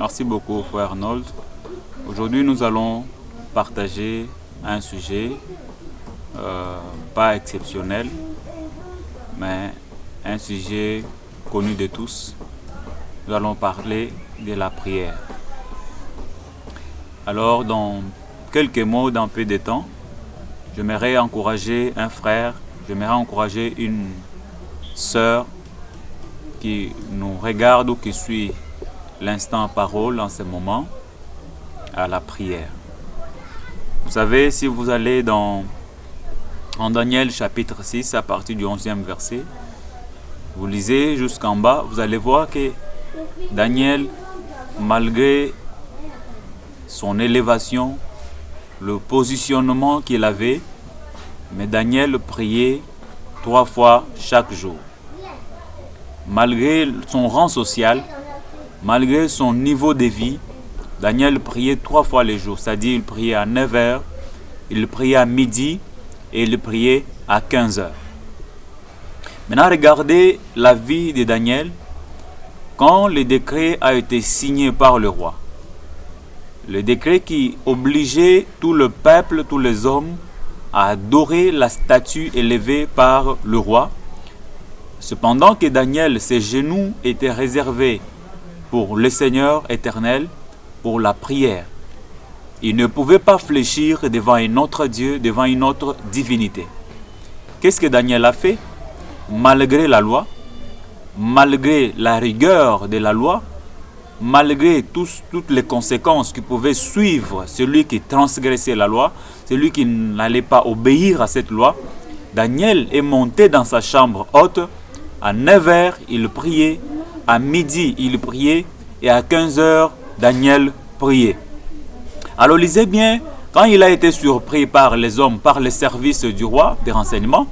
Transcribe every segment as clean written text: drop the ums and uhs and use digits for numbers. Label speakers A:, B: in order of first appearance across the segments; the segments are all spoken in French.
A: Merci beaucoup, frère Arnold. Aujourd'hui, nous allons partager un sujet pas exceptionnel, mais un sujet connu de tous. Nous allons parler de la prière. Alors, dans quelques mots, dans peu de temps, j'aimerais encourager un frère, j'aimerais encourager une sœur qui nous regarde ou qui suit l'instant parole en ce moment à la prière. Vous savez, si vous allez en Daniel chapitre 6 à partir du 11e verset, vous lisez jusqu'en bas, vous allez voir que Daniel, malgré son élévation, le positionnement qu'il avait, mais Daniel priait 3 fois chaque jour. Malgré son rang social, malgré son niveau de vie, Daniel priait 3 fois le jour, c'est-à-dire il priait à 9h, il priait à midi et il priait à 15h. Maintenant, regardez la vie de Daniel quand le décret a été signé par le roi. Le décret qui obligeait tout le peuple, tous les hommes à adorer la statue élevée par le roi. Cependant que Daniel, ses genoux étaient réservés pour le Seigneur éternel, pour la prière. Il ne pouvait pas fléchir devant un autre Dieu, devant une autre divinité. Qu'est-ce que Daniel a fait? Malgré la loi, malgré la rigueur de la loi, malgré toutes les conséquences qui pouvaient suivre celui qui transgressait la loi, celui qui n'allait pas obéir à cette loi, Daniel est monté dans sa chambre haute. À 9h, il priait. À midi, il priait. Et à 15h, Daniel priait. Alors, lisez bien, quand il a été surpris par les hommes, par les services du roi, des renseignements,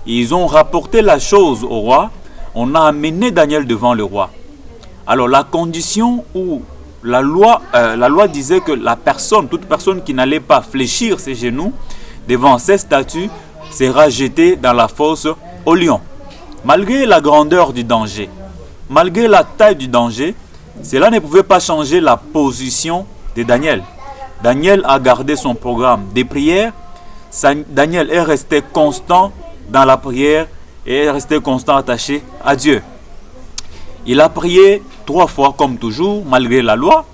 A: ils ont rapporté la chose au roi. On a amené Daniel devant le roi. Alors, la condition où la loi disait que toute personne qui n'allait pas fléchir ses genoux devant ces statues sera jetée dans la fosse au lion. Malgré la grandeur du danger, malgré la taille du danger, cela ne pouvait pas changer la position de Daniel. Daniel a gardé son programme de prière. Daniel est resté constant dans la prière et est resté constant attaché à Dieu. Il a prié 3 fois comme toujours, malgré la loi,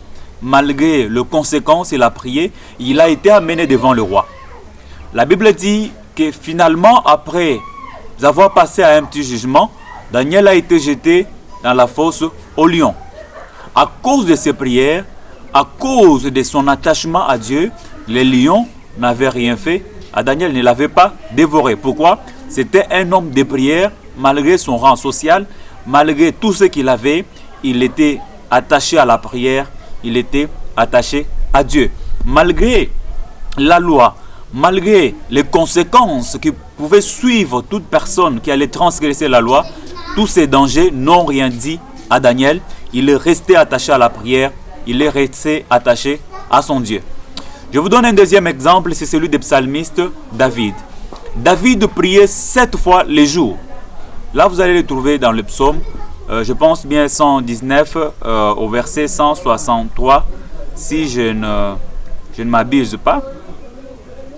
A: malgré les conséquences, il a prié. Il a été amené devant le roi. La Bible dit que finalement, après avoir passé à un petit jugement, Daniel a été jeté dans la fosse au lion. À cause de ses prières, à cause de son attachement à Dieu, les lions n'avaient rien fait à Daniel, ne l'avaient pas dévoré. Pourquoi? C'était un homme de prière, malgré son rang social, malgré tout ce qu'il avait, il était attaché à la prière, il était attaché à Dieu. Malgré la loi, malgré les conséquences qui pouvaient suivre toute personne qui allait transgresser la loi, tous ces dangers n'ont rien dit à Daniel. Il est resté attaché à la prière, il est resté attaché à son Dieu. Je vous donne un deuxième exemple, c'est celui du psalmiste David. David priait 7 fois le jour. Là, vous allez le trouver dans le psaume, je pense bien 119 au verset 163, si je ne m'abuse pas.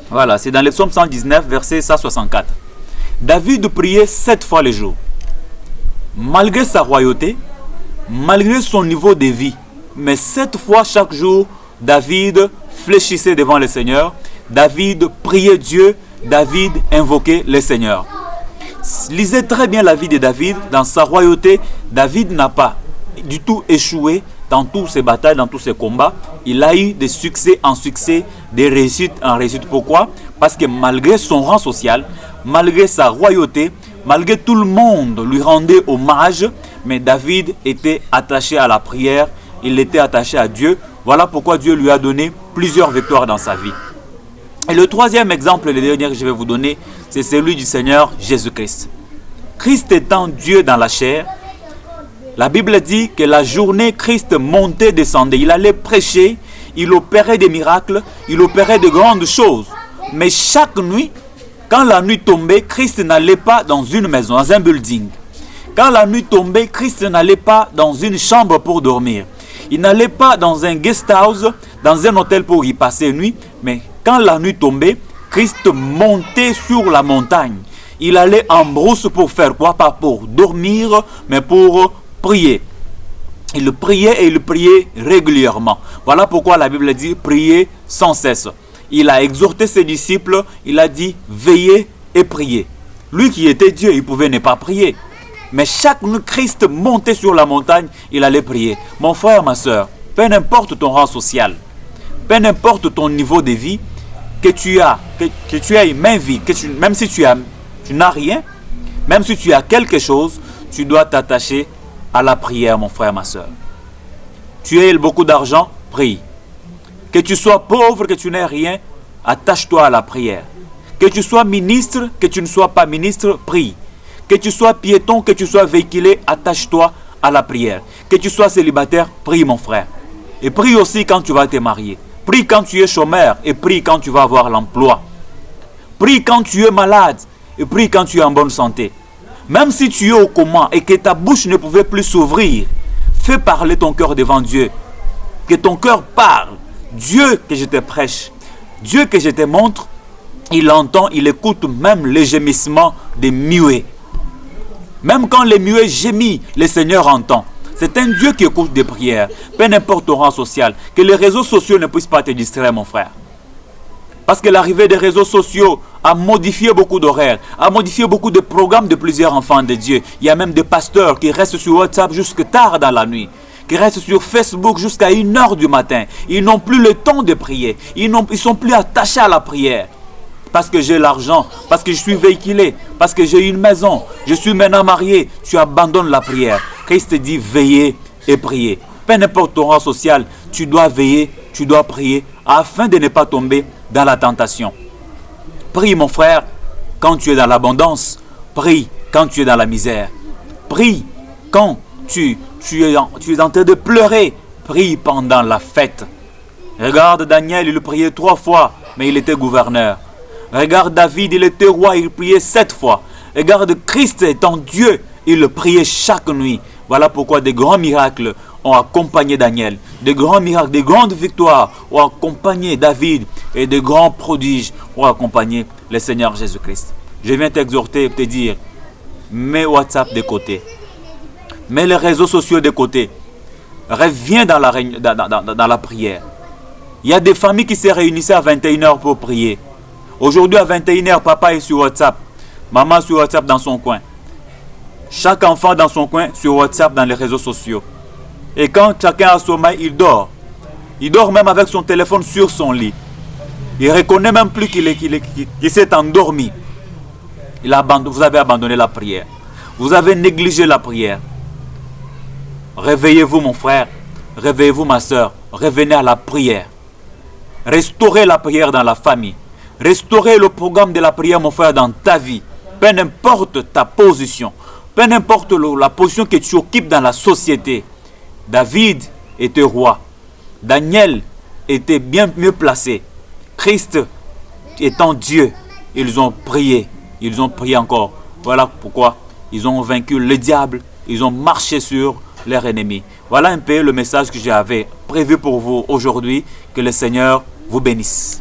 A: Voilà, c'est dans le psaume 119, verset 164. David priait 7 fois le jour. Malgré sa royauté, malgré son niveau de vie, mais 7 fois chaque jour, David fléchissait devant le Seigneur. David priait Dieu. David invoquait le Seigneur. Lisez très bien la vie de David. Dans sa royauté, David n'a pas du tout échoué dans toutes ses batailles, dans tous ses combats. Il a eu des succès en succès, des réussites en réussite. Pourquoi? Parce que malgré son rang social, malgré sa royauté, malgré tout le monde lui rendait hommage, mais David était attaché à la prière, il était attaché à Dieu. Voilà pourquoi Dieu lui a donné plusieurs victoires dans sa vie. Et le troisième exemple, le dernier que je vais vous donner, c'est celui du Seigneur Jésus-Christ. Christ étant Dieu dans la chair, la Bible dit que la journée Christ montait, descendait. Il allait prêcher, il opérait des miracles, il opérait de grandes choses. Mais chaque nuit, quand la nuit tombait, Christ n'allait pas dans une maison, dans un building. Quand la nuit tombait, Christ n'allait pas dans une chambre pour dormir. Il n'allait pas dans un guest house, dans un hôtel pour y passer une nuit, mais quand la nuit tombait, Christ montait sur la montagne. Il allait en brousse pour faire quoi? Pas pour dormir, mais pour prier. Il priait et il priait régulièrement. Voilà pourquoi la Bible dit prier sans cesse. Il a exhorté ses disciples, il a dit veillez et priez. Lui qui était Dieu, il pouvait ne pas prier. Mais chaque nuit, Christ montait sur la montagne, il allait prier. Mon frère, ma soeur, peu importe ton rang social, peu importe ton niveau de vie, que tu as une main vide, même si tu n'as rien, même si tu as quelque chose, tu dois t'attacher à la prière, mon frère, ma soeur. Tu as beaucoup d'argent, prie. Que tu sois pauvre, que tu n'aies rien, attache-toi à la prière. Que tu sois ministre, que tu ne sois pas ministre, prie. Que tu sois piéton, que tu sois véhiculé, attache-toi à la prière. Que tu sois célibataire, prie mon frère. Et prie aussi quand tu vas te marier. Prie quand tu es chômeur et prie quand tu vas avoir l'emploi. Prie quand tu es malade et prie quand tu es en bonne santé. Même si tu es au coma et que ta bouche ne pouvait plus s'ouvrir, fais parler ton cœur devant Dieu. Que ton cœur parle. Dieu que je te prêche, Dieu que je te montre, il entend, il écoute même les gémissements des muets. Même quand les muets gémissent, le Seigneur entend. C'est un Dieu qui écoute des prières, peu importe ton rang social. Que les réseaux sociaux ne puissent pas te distraire, mon frère. Parce que l'arrivée des réseaux sociaux a modifié beaucoup d'horaires, a modifié beaucoup de programmes de plusieurs enfants de Dieu. Il y a même des pasteurs qui restent sur WhatsApp jusque tard dans la nuit, qui restent sur Facebook jusqu'à 1h du matin. Ils n'ont plus le temps de prier. Ils ne sont plus attachés à la prière. Parce que j'ai l'argent, parce que je suis véhiculé, parce que j'ai une maison, je suis maintenant marié, tu abandonnes la prière. Christ dit veillez et priez. Peu importe ton rang social, tu dois veiller, tu dois prier afin de ne pas tomber dans la tentation. Prie mon frère quand tu es dans l'abondance. Prie quand tu es dans la misère. Prie quand tu es en train de pleurer. Prie pendant la fête. Regarde Daniel, il priait 3 fois, mais il était gouverneur. Regarde David, il était roi, il priait 7 fois. Regarde Christ étant Dieu, il priait chaque nuit. Voilà pourquoi des grands miracles ont accompagné Daniel. Des grands miracles, des grandes victoires ont accompagné David. Et de grands prodiges ont accompagné le Seigneur Jésus-Christ. Je viens t'exhorter et te dire, mets WhatsApp de côté. Mets les réseaux sociaux de côté. Reviens dans la prière. Il y a des familles qui se réunissaient à 21h pour prier. Aujourd'hui à 21h, papa est sur WhatsApp. Maman sur WhatsApp dans son coin. Chaque enfant dans son coin sur WhatsApp dans les réseaux sociaux. Et quand chacun a sommeil, il dort. Il dort même avec son téléphone sur son lit. Il ne reconnaît même plus qu'il s'est endormi. Vous avez abandonné la prière. Vous avez négligé la prière. Réveillez-vous mon frère. Réveillez-vous ma soeur. Revenez à la prière. Restaurez la prière dans la famille. Restaurez le programme de la prière, mon frère, dans ta vie. Peu importe ta position. Peu importe la position que tu occupes dans la société. David était roi. Daniel était bien mieux placé. Christ étant Dieu, ils ont prié. Ils ont prié encore. Voilà pourquoi ils ont vaincu le diable. Ils ont marché sur leurs ennemis. Voilà un peu le message que j'avais prévu pour vous aujourd'hui. Que le Seigneur vous bénisse.